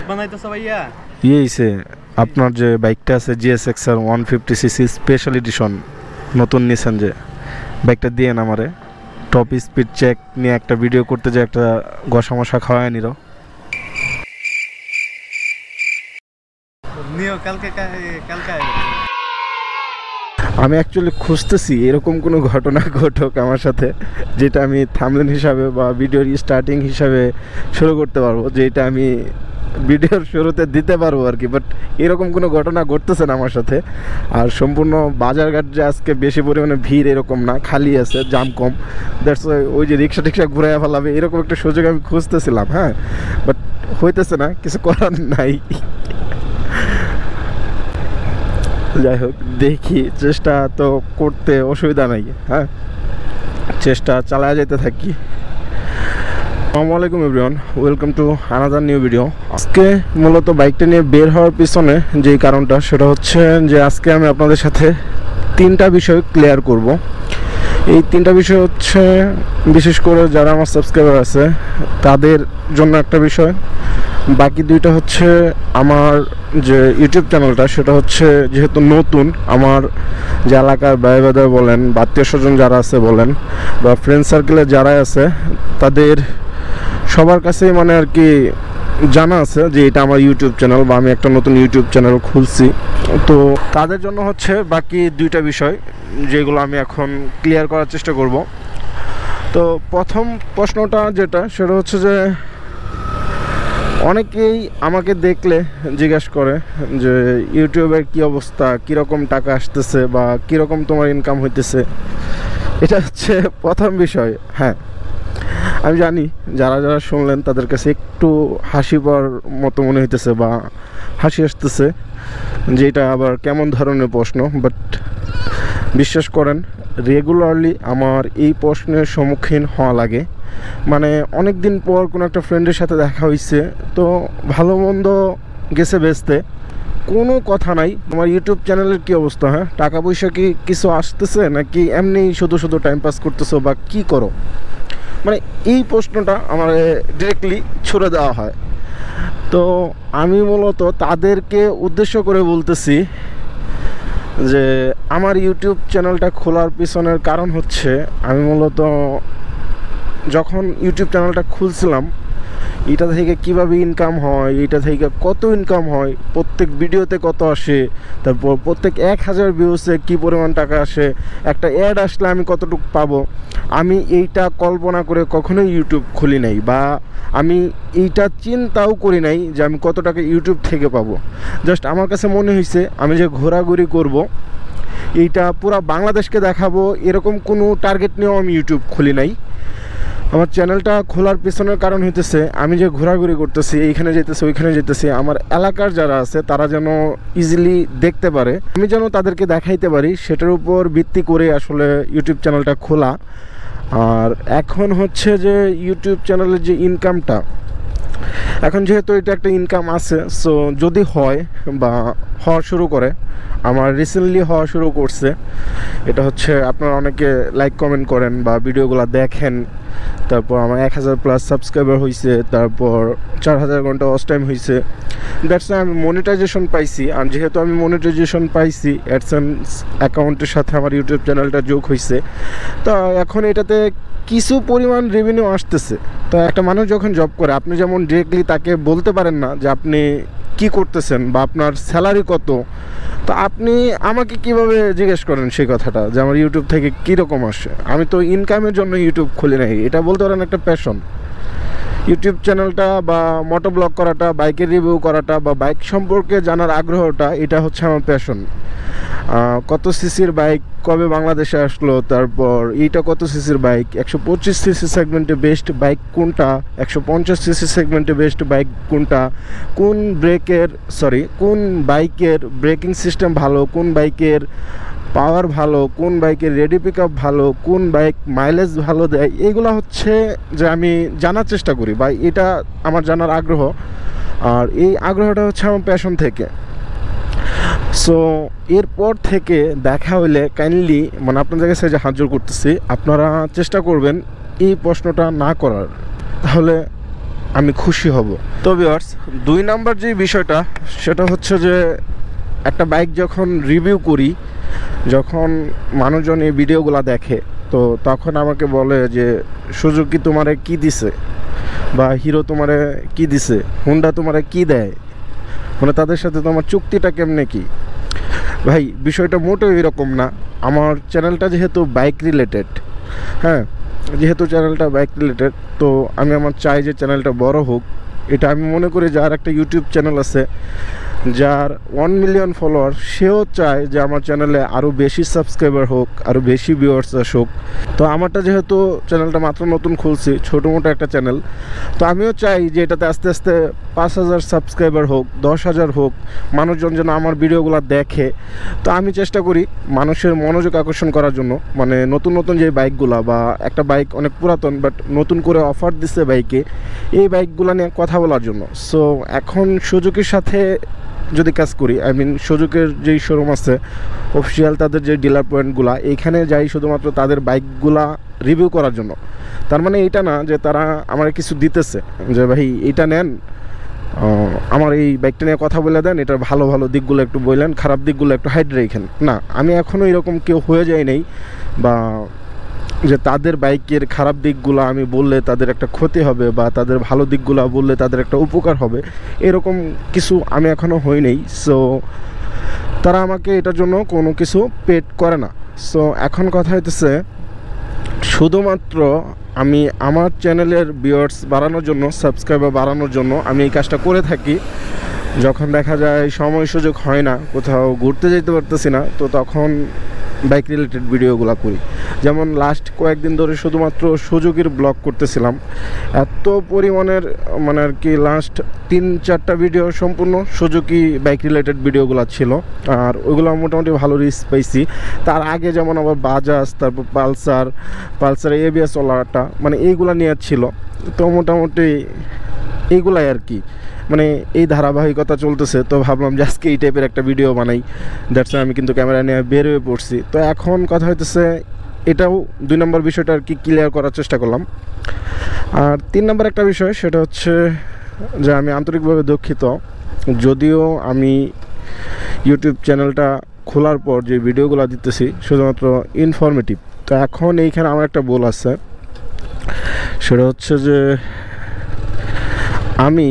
বানাইতেছো ভাইয়া? ইয়েছে আপনার যে বাইকটা আছে GSX-R 150cc স্পেশাল এডিশন নতুন নিছেন যে বাইকটা দিয়েন আমারে টপ স্পিড চেক নিয়ে একটা ভিডিও করতে যে একটা গসা মশা খাওয়ায় নিল নিও কালকে আমি অ্যাকচুয়ালি খুঁজতেছি এরকম কোনো ঘটনা ঘটুক আমার সাথে যেটা আমি থাম্বনেল হিসাবে বা ভিডিওর স্টার্টিং হিসাবে শুরু করতে পারবো, যেটা আমি ভিডিওর শুরুতে দিতে পারবো আর কি। বাট এরকম কোনো ঘটনা ঘটতেছে না আমার সাথে। আর সম্পূর্ণ বাজারঘাট যে আজকে বেশি পরিমাণে ভিড় এরকম না, খালি আছে, জাম কম। দ্যাটস ওই যে রিক্সা টিক্সা ঘুরাইয়া ফেলাবে এরকম একটা সুযোগ আমি খুঁজতেছিলাম, হ্যাঁ, বাট হইতেছে না, কিছু করার নাই। যাই হোক, দেখি, চেষ্টা তো করতে অসুবিধা নাই, হ্যাঁ, চেষ্টা চালায় যেতে থাকি। আসসালামু আলাইকুম everyone, welcome to another new video. আজকে মূলত বাইকটা নিয়ে বের হওয়ার পিছনে যেই কারণটা সেটা হচ্ছে যে আজকে আমি আপনাদের সাথে তিনটা বিষয় ক্লিয়ার করব। এই তিনটা বিষয় হচ্ছে বিশেষ করে যারা আমার সাবস্ক্রাইবার আছে তাদের জন্য একটা বিষয়, বাকি দুইটা হচ্ছে আমার যে ইউটিউব চ্যানেলটা সেটা হচ্ছে যেহেতু নতুন, আমার যে এলাকার ভাই ব্রাদার বলেন বা আত্মীয় স্বজন যারা আছে বলেন বা ফ্রেন্ড সার্কেলে যারা আছে তাদের সবার কাছেই মানে আর কি জানা আছে যে এটা আমার ইউটিউব চ্যানেল বা আমি একটা নতুন ইউটিউব চ্যানেল খুলছি। তো তাদের জন্য হচ্ছে বাকি দুইটা বিষয় যেগুলো আমি এখন ক্লিয়ার করার চেষ্টা করব। তো প্রথম প্রশ্নটা যেটা সেটা হচ্ছে যে অনেকেই আমাকে দেখলে জিজ্ঞাসা করে যে ইউটিউবের কী অবস্থা, কীরকম টাকা আসতেছে বা কীরকম তোমার ইনকাম হইতেছে। এটা হচ্ছে প্রথম বিষয়। হ্যাঁ, আমি জানি যারা যারা শুনলেন তাদের কাছে একটু হাসি পাওয়ার মতো মনে হইতেছে বা হাসি আসতেছে যে এটা আবার কেমন ধরনের প্রশ্ন, বাট বিশ্বাস করেন রেগুলারলি আমার এই প্রশ্নের সম্মুখীন হওয়া লাগে। মানে অনেক দিন পর কোনো একটা ফ্রেন্ডের সাথে দেখা হয়েছে, তো ভালো মন্দ গেছে বেচতে, কোনো কথা নাই তোমার ইউটিউব চ্যানেলের কী অবস্থা, হ্যাঁ, টাকা পয়সা কি কিছু আসতেছে নাকি এমনি শুধু শুধু টাইম পাস করতেছো বা কী করো, মানে এই প্রশ্নটা আমার ডিরেক্টলি ছুড়ে দেওয়া হয়। তো আমি মূলত তাদেরকে উদ্দেশ্য করে বলতেছি যে আমার ইউটিউব চ্যানেলটা খোলার পিছনের কারণ হচ্ছে আমি মূলত যখন ইউটিউব চ্যানেলটা খুলছিলাম এটা থেকে কিভাবে ইনকাম হয়, এটা থেকে কত ইনকাম হয়, প্রত্যেক ভিডিওতে কত আসে, তারপর প্রত্যেক 1000 ভিউসে কী পরিমাণ টাকা আসে, একটা অ্যাড আসলে আমি কতটুকু পাবো, আমি এইটা কল্পনা করে কখনোই ইউটিউব খুলি নাই বা আমি এইটা চিন্তাও করি নাই যে আমি কত টাকা ইউটিউব থেকে পাবো। জাস্ট আমার কাছে মনে হয়েছে আমি যে ঘোরাঘুরি করব এইটা পুরো বাংলাদেশকে দেখাবো এরকম কোনো টার্গেট নিয়েও আমি ইউটিউব খুলি নাই। আমার চ্যানেলটা খোলার পেছনের কারণ হইতেছে আমি যে ঘোরাঘুরি করতেছি, এইখানে যেতেছি ওইখানে যেতেছি, আমার এলাকার যারা আছে তারা যেন ইজিলি দেখতে পারে, আমি যেন তাদেরকে দেখাইতে পারি, সেটার উপর ভিত্তি করে আসলে ইউটিউব চ্যানেলটা খোলা। আর এখন হচ্ছে যে ইউটিউব চ্যানেলের যে ইনকামটা, এখন যেহেতু এটা একটা ইনকাম আছে, সো যদি হয় বা হওয়া শুরু করে, আমার রিসেন্টলি হওয়া শুরু করছে, এটা হচ্ছে আপনারা অনেকে লাইক কমেন্ট করেন বা ভিডিওগুলো দেখেন, তারপর আমার 1000+ সাবস্ক্রাইবার হয়েছে, তারপর 4000 ঘন্টা ওয়াচ টাইম হয়েছে, দ্যাটস আমি মনিটাইজেশন পাইছি। আর যেহেতু আমি মনিটাইজেশন পাইছি, অ্যাডসেন্স অ্যাকাউন্টের সাথে আমার ইউটিউব চ্যানেলটা যোগ হয়েছে, তো এখন এটাতে কিছু পরিমাণ রেভিনিউ আসতেছে। তো একটা মানুষ যখন জব করে আপনি যেমন ডিরেক্টলি তাকে বলতে পারেন না যে আপনি কি করতেছেন বা আপনার স্যালারি কত, তো আপনি আমাকে কিভাবে জিজ্ঞেস করেন সেই কথাটা যে আমার ইউটিউব থেকে কীরকম আসে। আমি তো ইনকামের জন্য ইউটিউব খুলি নাই, এটা বলতে পারেন একটা প্যাশন। ইউটিউব চ্যানেলটা বা মোটো ব্লগ করাটা, বাইকের রিভিউ করাটা বা বাইক সম্পর্কে জানার আগ্রহটা, এটা হচ্ছে আমার প্যাশন। কত সিসির বাইক কবে বাংলাদেশে আসলো, তারপর এইটা কত সিসির বাইক, 125 সিসি সেগমেন্টে বেস্ট বাইক কোনটা, 150 সিসি সেগমেন্টে বেস্ট বাইক কোনটা, কোন বাইকের ব্রেকিং সিস্টেম ভালো, কোন বাইকের পাওয়ার ভালো, কোন বাইকের রেডি পিক আপ ভালো, কোন বাইক মাইলেজ ভালো দেয়, এইগুলো হচ্ছে যে আমি জানার চেষ্টা করি বা এটা আমার জানার আগ্রহ। আর এই আগ্রহটা হচ্ছে আমার প্যাশন থেকে। সো এরপর থেকে দেখা হইলে কাইন্ডলি মানে আপনাদের কাছে যে হাত জোড় করতেছি, আপনারা চেষ্টা করবেন এই প্রশ্নটা না করার, তাহলে আমি খুশি হব। তো ভিউয়ার্স, 2 নাম্বার যে বিষয়টা সেটা হচ্ছে যে একটা বাইক যখন রিভিউ করি, যখন মানুষজন এই ভিডিওগুলো দেখে, তো তখন আমাকে বলে যে সুজুকি তোমারে কি দিছে, বা হিরো তোমারে কি দিছে, হুন্ডা তোমারে কি দেয়, মানে তাদের সাথে তোমার চুক্তিটা কেমনে কি। ভাই বিষয়টা মোটেও এরকম না। আমার চ্যানেলটা যেহেতু বাইক রিলেটেড, হ্যাঁ, যেহেতু চ্যানেলটা বাইক রিলেটেড, তো আমি চাই যে চ্যানেলটা বড় হোক। এটা আমি মনে করি যার একটা ইউটিউব চ্যানেল আছে, যার 1 মিলিয়ন ফলোয়ার, সেও চায় যে আমার চ্যানেলে আরও বেশি সাবস্ক্রাইবার হোক, আরও বেশি ভিউয়ার্স আসুক। তো আমারটা যেহেতু চ্যানেলটা মাত্র নতুন খুলছি, ছোটো মোটো একটা চ্যানেল, তো আমিও চাই যে এটাতে আস্তে আস্তে 5,000 সাবস্ক্রাইবার হোক, 10,000 হোক, মানুষজন যেন আমার ভিডিওগুলো দেখে। তো আমি চেষ্টা করি মানুষের মনোযোগ আকর্ষণ করার জন্য, মানে নতুন নতুন যে বাইকগুলো, বা একটা বাইক অনেক পুরাতন বাট নতুন করে অফার দিচ্ছে বাইকে, এই বাইকগুলো নিয়ে কথা বলার জন্য। সো এখন সুজুকির সাথে যদি কাজ করি, আই মিন সুজুকির যেই শোরুম আছে অফিসিয়াল, তাদের যে ডিলার পয়েন্টগুলো, এইখানে যাই শুধুমাত্র তাদের বাইকগুলা রিভিউ করার জন্য। তার মানে এইটা না যে তারা আমার কিছু দিতেছে যে ভাই এইটা নেন, আমার এই বাইকটা নিয়ে কথা বলে দেন, এটার ভালো ভালো দিকগুলো একটু বললেন, খারাপ দিকগুলো একটু হাইড রেখেন। না, আমি এখনও এরকম কেউ হয়ে যাই নাই, বা যে তাদের বাইকের খারাপ দিকগুলো আমি বললে তাদের একটা ক্ষতি হবে, বা তাদের ভালো দিকগুলো বললে তাদের একটা উপকার হবে, এরকম কিছু আমি এখনও হই নাই। সো তারা আমাকে এটার জন্য কোনো কিছু পেড করে না। সো এখন কথা হইতেছে শুধুমাত্র আমি আমার চ্যানেলের ভিউয়ার্স বাড়ানোর জন্য, সাবস্ক্রাইবার বাড়ানোর জন্য আমি এই কাজটা করে থাকি। যখন দেখা যায় সময় সুযোগ হয় না, কোথাও ঘুরতে যেতে পারতেছি না, তো তখন বাইক রিলেটেড ভিডিওগুলো করি। যেমন লাস্ট কয়েকদিন ধরে শুধুমাত্র সুজুকির ব্লগ করতেছিলাম, এত পরিমাণের মানে আর কি লাস্ট 3-4টা ভিডিও সম্পূর্ণ সুজুকি বাইক রিলেটেড ভিডিওগুলো ছিল, আর ওইগুলো মোটামুটি ভালো রিচ পাইছি। তার আগে যেমন আবার বাজাজ, তারপর পালসার এবিএস ওলাটা, মানে এইগুলো নিয়ে ছিল। তো মোটামুটি এইগুলাই আর কি, মানে এই ধারাবাহিকতা চলতেছে। তো ভাবলাম যে আজকে এই টাইপের একটা ভিডিও বানাই, দ্যাটস আমি কিন্তু ক্যামেরা নিয়ে বের হয়ে পড়ছি। তো এখন কথা হইতেছে এটাও 2 নম্বর বিষয়টা আর কি ক্লিয়ার করার চেষ্টা করলাম। আর 3 নম্বর একটা বিষয়, সেটা হচ্ছে যে আমি আন্তরিকভাবে দুঃখিত, যদিও আমি ইউটিউব চ্যানেলটা খোলার পর যে ভিডিওগুলো দিতেছি শুধুমাত্র ইনফরমেটিভ। তো এখন এইখানে আমার একটা ভুল আছে, সেটা হচ্ছে যে আমি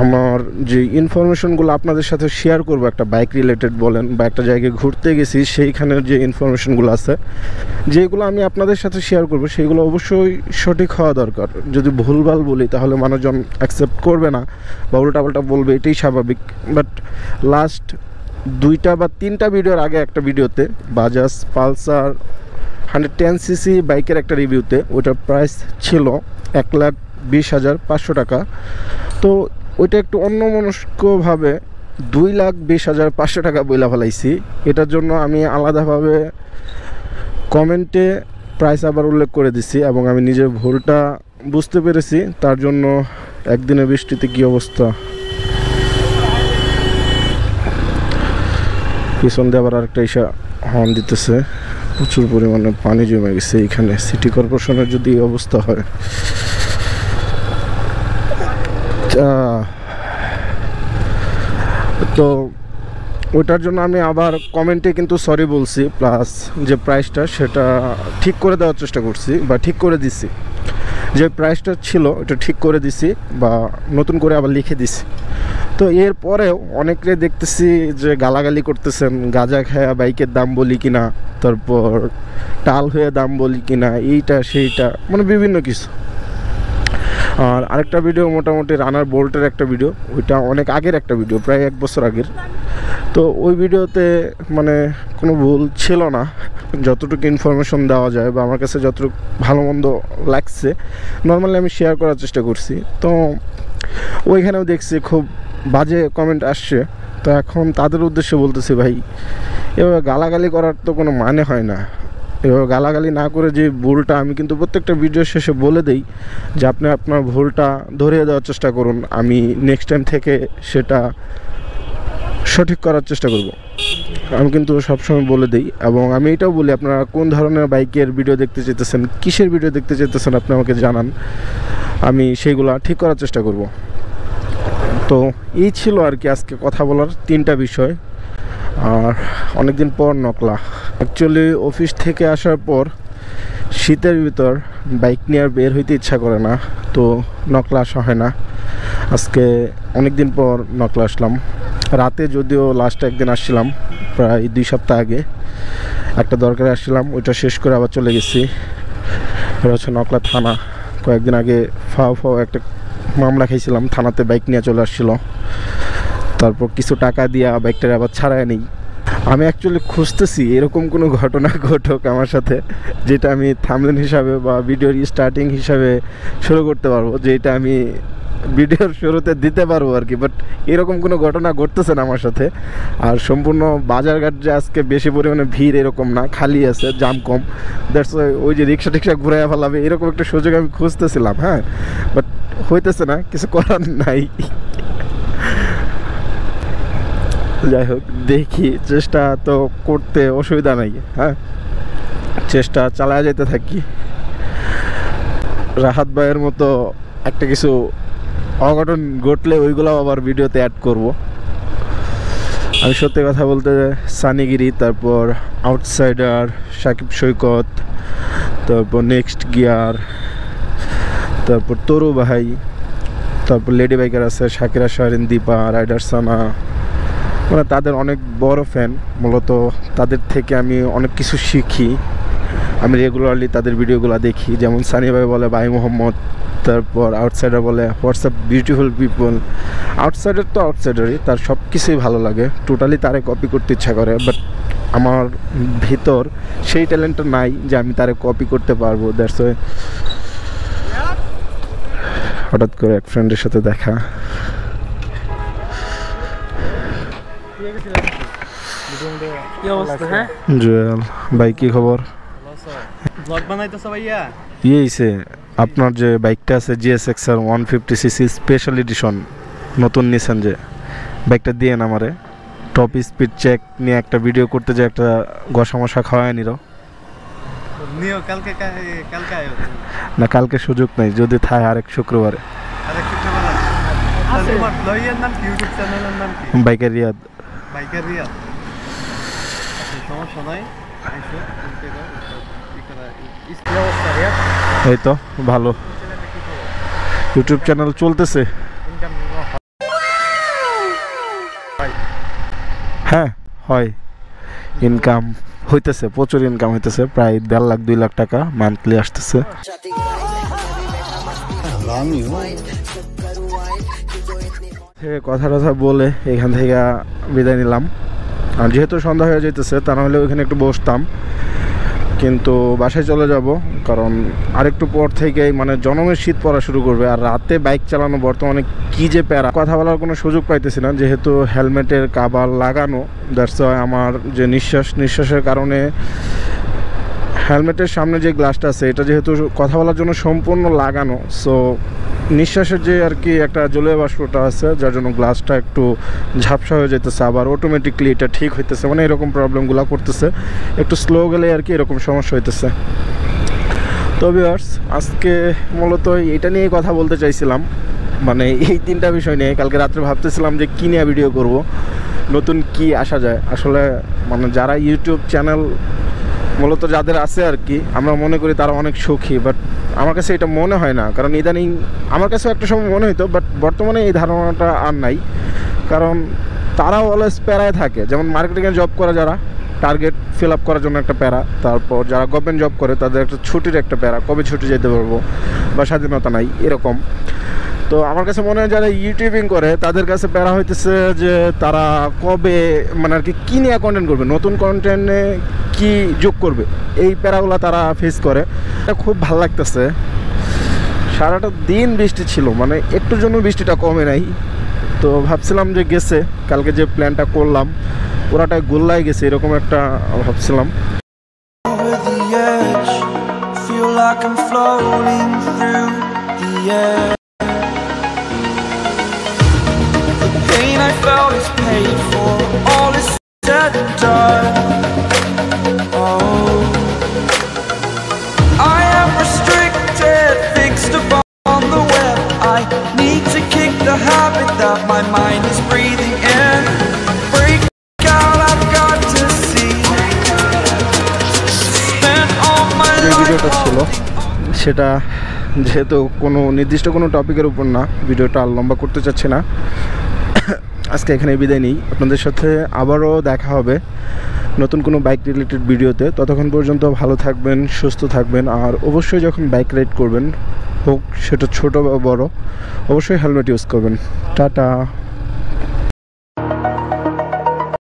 আমার যে ইনফরমেশনগুলো আপনাদের সাথে শেয়ার করবো, একটা বাইক রিলেটেড বলেন, বা একটা জায়গায় ঘুরতে গেছি সেইখানের যে ইনফরমেশনগুলো আছে, যেগুলো আমি আপনাদের সাথে শেয়ার করবো, সেইগুলো অবশ্যই সঠিক হওয়া দরকার। যদি ভুলভাল বলি তাহলে মানুষজন অ্যাকসেপ্ট করবে না, বা উল্টাপাল্টা বলবে, এটাই স্বাভাবিক। বাট লাস্ট 2টা বা 3টা ভিডিওর আগে একটা ভিডিওতে বাজাজ পালসার 110cc বাইকের একটা রিভিউতে, ওইটার প্রাইস ছিল 1,20,500 টাকা। তো ওইটা একটু অন্যমনস্কভাবে 2,20,500 টাকা বইলা ফেলাইছি। এটার জন্য আমি আলাদাভাবে কমেন্টে প্রাইস আবার উল্লেখ করে দিছি, এবং আমি নিজের ভুলটা বুঝতে পেরেছি। তার জন্য একদিনে বৃষ্টিতে কী অবস্থা, পিছন দিয়ে আবার আরেকটা এসে হর্ন দিতেছে, প্রচুর পরিমাণে পানি জমে গেছে এইখানে। সিটি কর্পোরেশনের যদি এই অবস্থা হয়, তো ওইটার জন্য আমি আবার কমেন্টে কিন্তু সরি বলছি, প্লাস যে প্রাইসটা সেটা ঠিক করে দেওয়ার চেষ্টা করছি, বা ঠিক করে দিছি। যে প্রাইসটা ছিল ওটা ঠিক করে দিছি, বা নতুন করে আবার লিখে দিছি। তো এরপরেও অনেকে দেখতেছি যে গালাগালি করতেছেন, গাঁজা খায়া বাইকের দাম বলি কিনা, তারপর টাল হয়ে দাম বলি কিনা, এইটা সেইটা, মানে বিভিন্ন কিছু। আর আরেকটা ভিডিও মোটামুটি রানার বোল্টের একটা ভিডিও, ওইটা অনেক আগের একটা ভিডিও, প্রায় 1 বছর আগের। তো ওই ভিডিওতে মানে কোনো ভুল ছিল না, যতটুকু ইনফরমেশন দেওয়া যায় বা আমার কাছে যতটুকু ভালো মন্দ লাগছে নর্মালি আমি শেয়ার করার চেষ্টা করছি। তো ওইখানেও দেখছি খুব বাজে কমেন্ট আসছে। তো এখন তাদের উদ্দেশ্যে বলতেছি, ভাই এভাবে গালাগালি করার তো কোনো মানে হয় না। এভাবে গালাগালি না করে যে ভুলটা, আমি কিন্তু প্রত্যেকটা ভিডিও শেষে বলে দেই যে আপনি আপনার ভুলটা ধরিয়ে দেওয়ার চেষ্টা করুন, আমি নেক্সট টাইম থেকে সেটা সঠিক করার চেষ্টা করব। আমি কিন্তু সবসময় বলে দিই, এবং আমি এটাও বলি আপনারা কোন ধরনের বাইকের ভিডিও দেখতে চাইতেছেন, কিসের ভিডিও দেখতে চাইতেছেন আপনি আমাকে জানান। আমি সেইগুলা ঠিক করার চেষ্টা করব। তো এই ছিল আর কি আজকে কথা বলার 3টা বিষয়। আর অনেকদিন পর নকলা, অ্যাকচুয়ালি অফিস থেকে আসার পর শীতের ভিতর বাইক নিয়ে আর বের হইতে ইচ্ছা করে না, তো নকলা আসা হয় না। আজকে অনেক দিন পর নকলা আসলাম। রাতে যদিও লাস্ট একদিন আসছিলাম, প্রায় 2 সপ্তাহ আগে একটা দরকারে আসছিলাম, ওইটা শেষ করে আবার চলে গেছি। এটা হচ্ছে নকলা থানা। কয়েকদিন আগে ফাও একটা মামলা খাইছিলাম, থানাতে বাইক নিয়ে চলে আসছিল। তারপর কিছু টাকা দিয়া বাইকটা আবার ছাড়ায় নেই। আমি অ্যাকচুয়ালি খুঁজতেছি এরকম কোনো ঘটনা ঘটুক আমার সাথে, যেটা আমি থাম্বনেল হিসাবে বা ভিডিওর স্টার্টিং হিসাবে শুরু করতে পারবো, যেটা আমি ভিডিওর শুরুতে দিতে পারবো আর কি। বাট এরকম কোনো ঘটনা ঘটতেছে না আমার সাথে। আর সম্পূর্ণ বাজারঘাট যে আজকে বেশি পরিমাণে ভিড় এরকম না, খালি আছে, জাম কম। দ্যাটস ওই যে রিক্সা টিক্সা ঘুরে ফেলাবে এরকম একটা সুযোগ আমি খুঁজতেছিলাম, হ্যাঁ, বাট হইতেছে না, কিছু করার নাই। যাই হোক, দেখি, চেষ্টা তো করতে অসুবিধা নাই, হ্যাঁ, চেষ্টা চালায় যেতে থাকি। রাহাত ভাইয়ের মতো একটা কিছু অঘটন ঘটলে ওইগুলো আবার ভিডিওতে অ্যাড করব। আমি সত্যি কথা বলতে সানিগিরি, তারপর আউটসাইডার, সাকিব সৈকত, তারপর নেক্সট গিয়ার, তারপর তরু ভাই, তারপর লেডি বাইকার আছে শাকিরা শাহরিন, দীপা, রাইডার সানা, মানে তাদের অনেক বড় ফ্যান। মূলত তাদের থেকে আমি অনেক কিছু শিখি। আমি রেগুলারলি তাদের ভিডিওগুলো দেখি। যেমন সানি ভাই বলে ভাই মোহাম্মদ, তারপর আউটসাইডার বলে হোয়াটসঅ্যাপ বিউটিফুল পিপল। আউটসাইডার তো আউটসাইডারই, তার সব কিছুই ভালো লাগে, টোটালি তারে কপি করতে ইচ্ছা করে। বাট আমার ভিতর সেই ট্যালেন্টটা নাই যে আমি তারে কপি করতে পারবো। দ্যাটস ওয়াই হঠাৎ করে এক ফ্রেন্ডের সাথে দেখা। জুয়েল ভাই, কি খবর? আপনার যে বাইকটা আছে GSX-R 150cc স্পেশাল এডিশন নতুন নিছেন, যে বাইকটা দিয়ে আমারে টপ স্পিড চেক নিয়ে একটা ভিডিও করতে, যে একটা গসা মশা খাওয়ায় নিল না, কালকে সুযোগ নাই, যদি থায় আরেক শুক্রবারে। বাইকের রিয়াদ। এই তো ভালো, ইউটিউব চ্যানেল চলতেছে। হ্যাঁ হয়, ইনকাম হইতেছে, প্রচুর ইনকাম হইতেছে, প্রায় 1.5 লাখ 2 লাখ টাকা মান্থলি আসতেছে। কথা বলে এখান থেকে বিদায় নিলাম। আর যেহেতু সন্ধ্যা হয়ে যেতেছে, তা নাহলে ওইখানে একটু বসতাম, কিন্তু বাসায় চলে যাব, কারণ আরেকটু পর থেকেই মানে জনমের শীত পড়া শুরু করবে। আর রাতে বাইক চালানো বর্তমানে কি যে প্যারা, কথা বলার কোনো সুযোগ পাইতেছি না, যেহেতু হেলমেটের কাভার লাগানো। দ্যাটস ওয়াই আমার যে নিঃশ্বাসের কারণে হেলমেটের সামনে যে গ্লাসটা আছে, এটা যেহেতু কথা বলার জন্য সম্পূর্ণ লাগানো, সো নিঃশ্বাসের যে আর কি একটা জলীয় বাষ্পটা আছে, যার জন্য গ্লাসটা একটু ঝাপসা হয়ে যেতেছে, আবার অটোমেটিকলি এটা ঠিক হইতেছে, মানে এরকম প্রবলেমগুলো করতেছে। একটু স্লো গেলে আর কি এরকম সমস্যা হইতেছে। তো ভিউয়ার্স, আজকে মূলত এটা নিয়ে কথা বলতে চাইছিলাম, মানে এই 3টা বিষয় নিয়ে। কালকে রাত্রে ভাবতেছিলাম যে কী নিয়ে ভিডিও করব, নতুন কি আসা যায়। আসলে মানে যারা ইউটিউব চ্যানেল মূলত যাদের আছে আর কি, আমরা মনে করি তারা অনেক সুখী, বাট আমার কাছে এটা মনে হয় না। কারণ ইদানিং আমার কাছেও একটা সময় মনে হইতো, বাট বর্তমানে এই ধারণাটা আর নাই। কারণ তারাও অলওয়েজ প্যারায় থাকে। যেমন মার্কেটিংয়ে জব করে যারা, টার্গেট ফিল আপ করার জন্য একটা প্যারা। তারপর যারা গভর্নমেন্ট জব করে তাদের একটা ছুটির একটা প্যারা, কবে ছুটি যেতে পারবো বা স্বাধীনতা নাই, এরকম। তো আমার কাছে মনে হয় যারা ইউটিউবিং করে তাদের কাছে প্যারা হইতেছে যে তারা কবে মানে আর কি কী নিয়ে কন্টেন্ট করবে, নতুন কন্টেন্টে কি যোগ করবে, এই প্যারাগুলো তারা ফেস করে। এটা খুব ভালো লাগতেছে। সারাটা দিন বৃষ্টি ছিল, মানে একটুর জন্য বৃষ্টিটা কমে নাই। তো ভাবছিলাম যে গেছে, কালকে যে প্ল্যানটা করলাম ওরাটায় গোল্লাই গেছে, এরকম একটা ভাবছিলাম। I felt is paid for, all is said and done. Oh, I am restricted, fixed upon the way breathing in. Break out, I've got to see. Spent all my যে life ভিডিওটা ছিল সেটা যেহেতু কোনো নির্দিষ্ট কোনো টপিকের উপর না, ভিডিওটা আর লম্বা করতে চাচ্ছি না, আজকে এখানে বিদায় নিই। আপনাদের সাথে আবারও দেখা হবে নতুন কোনো বাইক রিলেটেড ভিডিওতে। ততক্ষণ পর্যন্ত ভালো থাকবেন, সুস্থ থাকবেন, আর অবশ্যই যখন বাইক রাইড করবেন, হোক সেটা ছোট বা বড়, অবশ্যই হেলমেট ইউজ করবেন। টাটা।